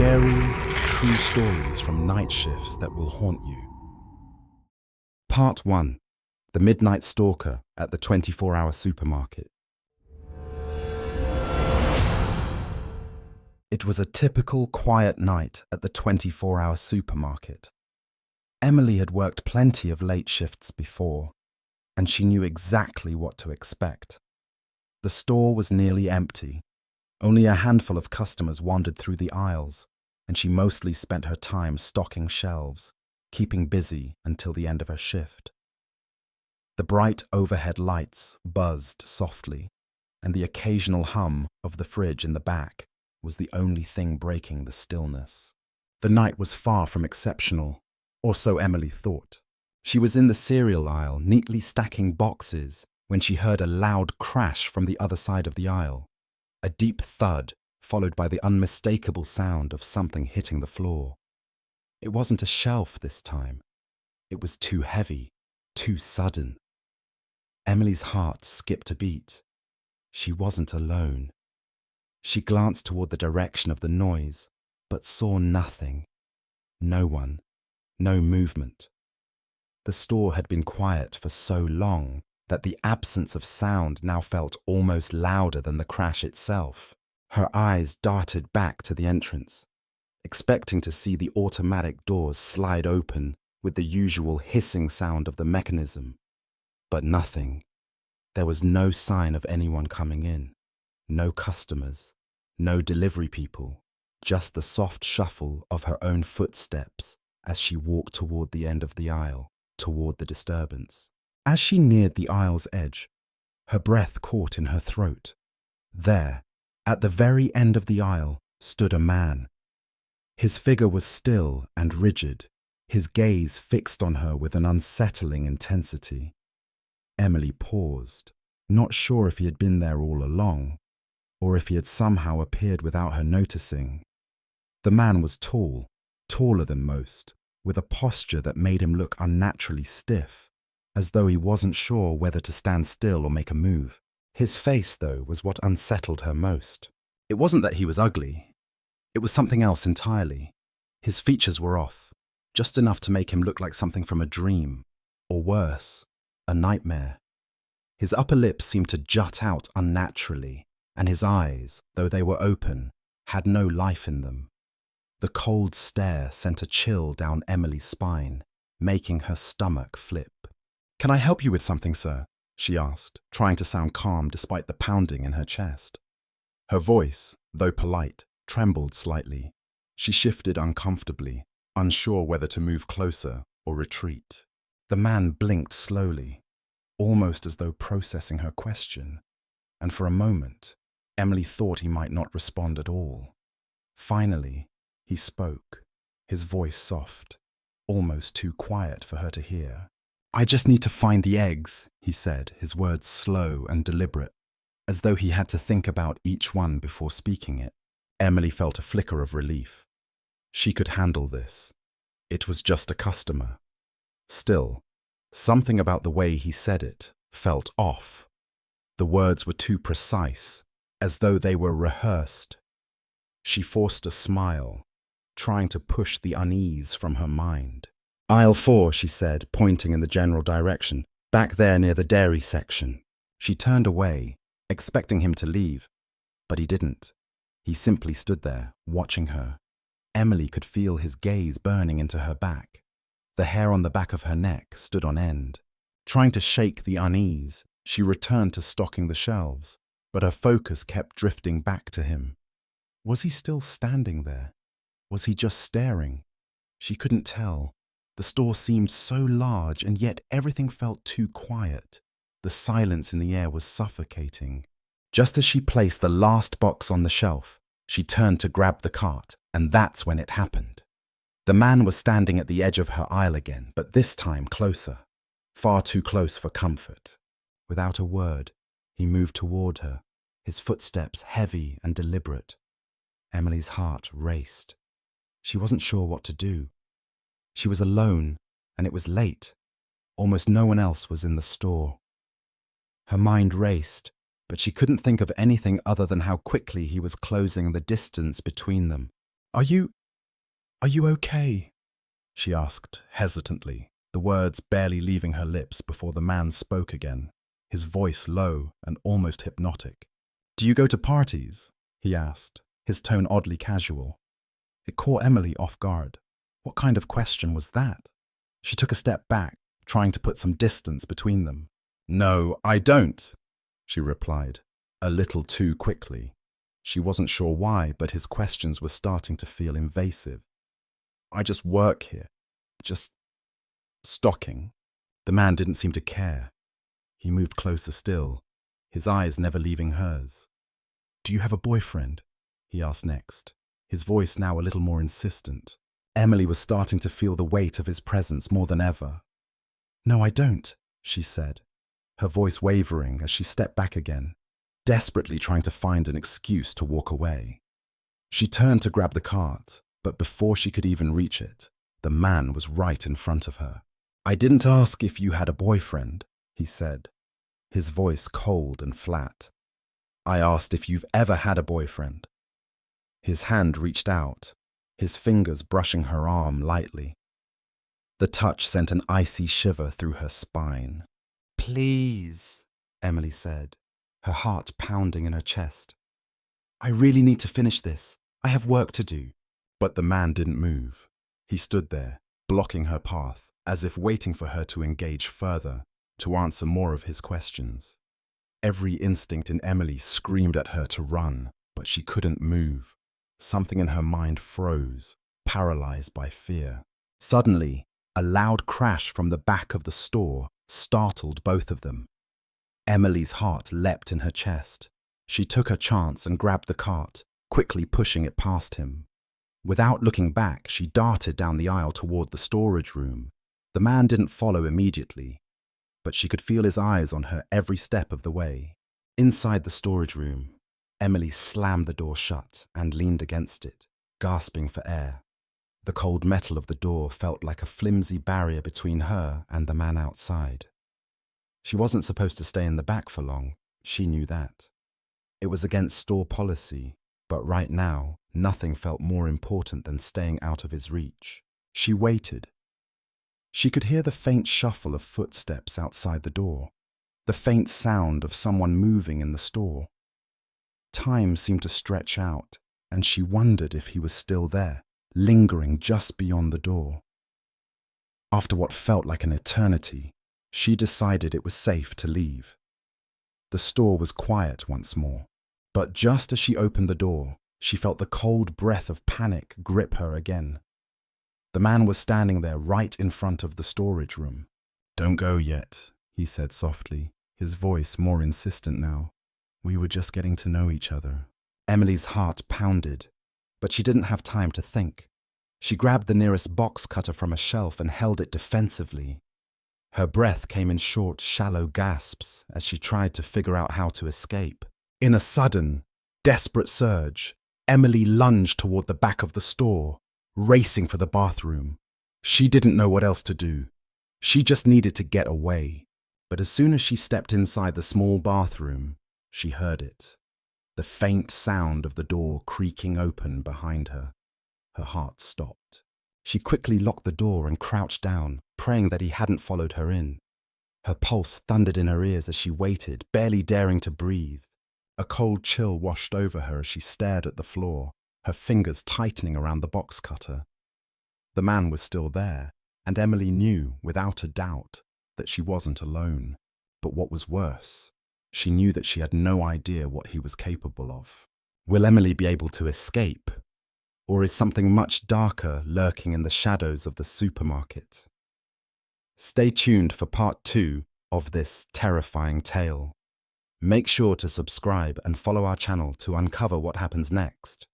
Scary, true stories from night shifts that will haunt you. Part 1. The Midnight Stalker at the 24-hour supermarket. It was a typical quiet night at the 24-hour supermarket. Emily had worked plenty of late shifts before, and she knew exactly what to expect. The store was nearly empty. Only a handful of customers wandered through the aisles, and she mostly spent her time stocking shelves, keeping busy until the end of her shift. The bright overhead lights buzzed softly, and the occasional hum of the fridge in the back was the only thing breaking the stillness. The night was far from exceptional, or so Emily thought. She was in the cereal aisle, neatly stacking boxes, when she heard a loud crash from the other side of the aisle. A deep thud, followed by the unmistakable sound of something hitting the floor. It wasn't a shelf this time. It was too heavy, too sudden. Emily's heart skipped a beat. She wasn't alone. She glanced toward the direction of the noise, but saw nothing. No one. No movement. The store had been quiet for so long that the absence of sound now felt almost louder than the crash itself. Her eyes darted back to the entrance, expecting to see the automatic doors slide open with the usual hissing sound of the mechanism. But nothing. There was no sign of anyone coming in. No customers. No delivery people. Just the soft shuffle of her own footsteps as she walked toward the end of the aisle, toward the disturbance. As she neared the aisle's edge, her breath caught in her throat. There, at the very end of the aisle, stood a man. His figure was still and rigid, his gaze fixed on her with an unsettling intensity. Emily paused, not sure if he had been there all along, or if he had somehow appeared without her noticing. The man was tall, taller than most, with a posture that made him look unnaturally stiff, as though he wasn't sure whether to stand still or make a move. His face, though, was what unsettled her most. It wasn't that he was ugly. It was something else entirely. His features were off, just enough to make him look like something from a dream, or worse, a nightmare. His upper lip seemed to jut out unnaturally, and his eyes, though they were open, had no life in them. The cold stare sent a chill down Emily's spine, making her stomach flip. "Can I help you with something, sir?" she asked, trying to sound calm despite the pounding in her chest. Her voice, though polite, trembled slightly. She shifted uncomfortably, unsure whether to move closer or retreat. The man blinked slowly, almost as though processing her question, and for a moment, Emily thought he might not respond at all. Finally, he spoke, his voice soft, almost too quiet for her to hear. "I just need to find the eggs," he said, his words slow and deliberate, as though he had to think about each one before speaking it. Emily felt a flicker of relief. She could handle this. It was just a customer. Still, something about the way he said it felt off. The words were too precise, as though they were rehearsed. She forced a smile, trying to push the unease from her mind. "Aisle 4, she said, pointing in the general direction, "back there near the dairy section." She turned away, expecting him to leave, but he didn't. He simply stood there, watching her. Emily could feel his gaze burning into her back. The hair on the back of her neck stood on end. Trying to shake the unease, she returned to stocking the shelves, but her focus kept drifting back to him. Was he still standing there? Was he just staring? She couldn't tell. The store seemed so large, and yet everything felt too quiet. The silence in the air was suffocating. Just as she placed the last box on the shelf, she turned to grab the cart, and that's when it happened. The man was standing at the edge of her aisle again, but this time closer. Far too close for comfort. Without a word, he moved toward her, his footsteps heavy and deliberate. Emily's heart raced. She wasn't sure what to do. She was alone, and it was late. Almost no one else was in the store. Her mind raced, but she couldn't think of anything other than how quickly he was closing the distance between them. Are you okay? She asked hesitantly, the words barely leaving her lips before the man spoke again, his voice low and almost hypnotic. Do you go to parties? He asked, his tone oddly casual. It caught Emily off guard. What kind of question was that? She took a step back, trying to put some distance between them. No, I don't, she replied, a little too quickly. She wasn't sure why, but his questions were starting to feel invasive. I just work here. Just stocking. The man didn't seem to care. He moved closer still, his eyes never leaving hers. Do you have a boyfriend? He asked next, his voice now a little more insistent. Emily was starting to feel the weight of his presence more than ever. No, I don't, she said, her voice wavering as she stepped back again, desperately trying to find an excuse to walk away. She turned to grab the cart, but before she could even reach it, the man was right in front of her. I didn't ask if you had a boyfriend, he said, his voice cold and flat. I asked if you've ever had a boyfriend. His hand reached out, his fingers brushing her arm lightly. The touch sent an icy shiver through her spine. Please, Emily said, her heart pounding in her chest. I really need to finish this. I have work to do. But the man didn't move. He stood there, blocking her path, as if waiting for her to engage further, to answer more of his questions. Every instinct in Emily screamed at her to run, but she couldn't move. Something in her mind froze, paralyzed by fear. Suddenly, a loud crash from the back of the store startled both of them. Emily's heart leapt in her chest. She took her chance and grabbed the cart, quickly pushing it past him. Without looking back, she darted down the aisle toward the storage room. The man didn't follow immediately, but she could feel his eyes on her every step of the way. Inside the storage room, Emily slammed the door shut and leaned against it, gasping for air. The cold metal of the door felt like a flimsy barrier between her and the man outside. She wasn't supposed to stay in the back for long, she knew that. It was against store policy, but right now, nothing felt more important than staying out of his reach. She waited. She could hear the faint shuffle of footsteps outside the door, the faint sound of someone moving in the store. Time seemed to stretch out, and she wondered if he was still there, lingering just beyond the door. After what felt like an eternity, she decided it was safe to leave. The store was quiet once more, but just as she opened the door, she felt the cold breath of panic grip her again. The man was standing there right in front of the storage room. Don't go yet, he said softly, his voice more insistent now. We were just getting to know each other. Emily's heart pounded, but she didn't have time to think. She grabbed the nearest box cutter from a shelf and held it defensively. Her breath came in short, shallow gasps as she tried to figure out how to escape. In a sudden, desperate surge, Emily lunged toward the back of the store, racing for the bathroom. She didn't know what else to do. She just needed to get away. But as soon as she stepped inside the small bathroom, she heard it. The faint sound of the door creaking open behind her. Her heart stopped. She quickly locked the door and crouched down, praying that he hadn't followed her in. Her pulse thundered in her ears as she waited, barely daring to breathe. A cold chill washed over her as she stared at the floor, her fingers tightening around the box cutter. The man was still there, and Emily knew, without a doubt, that she wasn't alone. But what was worse, she knew that she had no idea what he was capable of. Will Emily be able to escape? Or is something much darker lurking in the shadows of the supermarket? Stay tuned for part 2 of this terrifying tale. Make sure to subscribe and follow our channel to uncover what happens next.